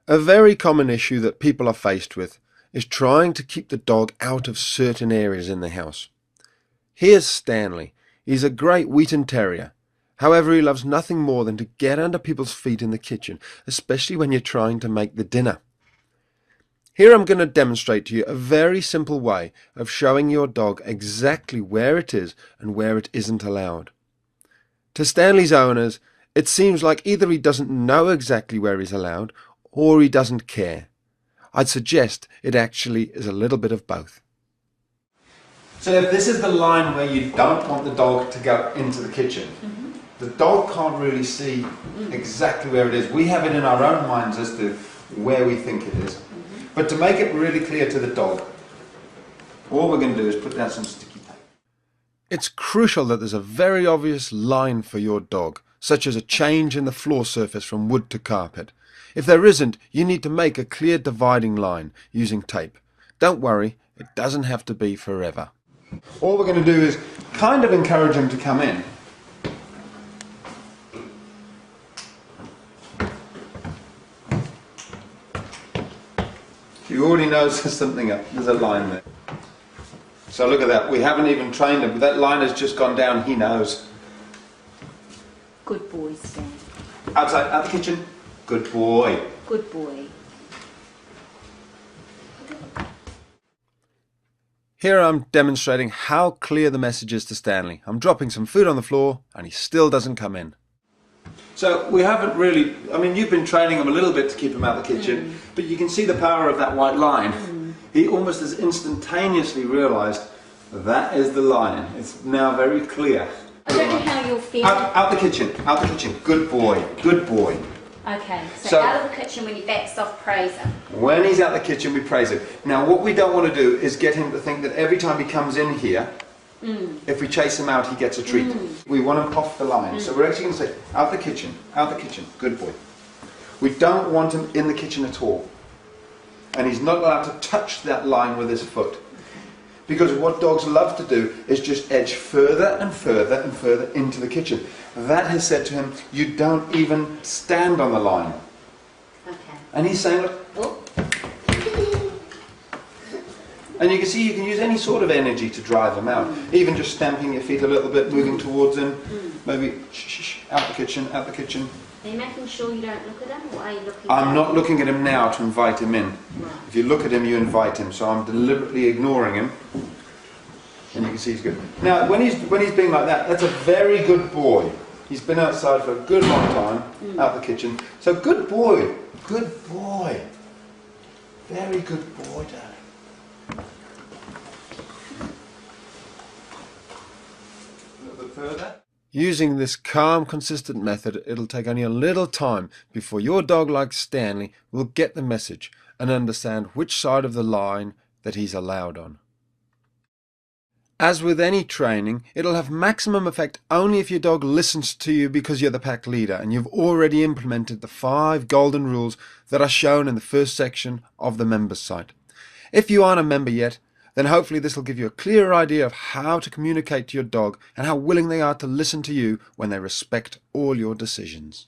A very common issue that people are faced with is trying to keep the dog out of certain areas in the house. Here's Stanley. He's a great Wheaten Terrier. However, he loves nothing more than to get under people's feet in the kitchen, especially when you're trying to make the dinner. Here I'm going to demonstrate to you a very simple way of showing your dog exactly where it is and where it isn't allowed. To Stanley's owners, it seems like either he doesn't know exactly where he's allowed or he doesn't care. I'd suggest it actually is a little bit of both. So if this is the line where you don't want the dog to go into the kitchen, the dog can't really see exactly where it is. We have it in our own minds as to where we think it is. But to make it really clear to the dog, all we're going to do is put down some sticky tape. It's crucial that there's a very obvious line for your dog, such as a change in the floor surface from wood to carpet. If there isn't, you need to make a clear dividing line using tape. Don't worry, it doesn't have to be forever. All we're going to do is kind of encourage him to come in. He already knows there's something up. There's a line there. So look at that. We haven't even trained him. That line has just gone down. He knows. Good boy, Stan. Outside, out the kitchen. Good boy. Good boy. Here I'm demonstrating how clear the message is to Stanley. I'm dropping some food on the floor and he still doesn't come in. So we haven't really, you've been training him a little bit to keep him out of the kitchen, but you can see the power of that white line. He almost has instantaneously realised that is the line. It's now very clear. I don't know how you'll feel. Out the kitchen, out the kitchen. Good boy, good boy. Okay, so out of the kitchen when he backs off, praise him. When he's out the kitchen, we praise him. Now what we don't want to do is get him to think that every time he comes in here, if we chase him out, he gets a treat. We want him off the line. So we're actually going to say, out the kitchen, good boy. We don't want him in the kitchen at all. And he's not allowed to touch that line with his foot. Because what dogs love to do is just edge further and further and further into the kitchen. That has said to him, you don't even stand on the line. Okay. And he's saying, look, Oh. and you can see you can use any sort of energy to drive him out. Even just stamping your feet a little bit, moving towards him. Maybe, out the kitchen, out the kitchen. Are you making sure you don't look at him, or are you looking I'm not looking at him now to invite him in. Right. If you look at him, you invite him. So I'm deliberately ignoring him. And you can see he's good. Now, when he's being like that, that's a very good boy. He's been outside for a good long time, out the kitchen. So good boy, good boy. Very good boy, Dad. A little bit further. Using this calm, consistent method, it'll take only a little time before your dog, like Stanley, will get the message and understand which side of the line that he's allowed on. As with any training, it'll have maximum effect only if your dog listens to you because you're the pack leader and you've already implemented the 5 golden rules that are shown in the first section of the members site. If you aren't a member yet, then hopefully this will give you a clearer idea of how to communicate to your dog and how willing they are to listen to you when they respect all your decisions.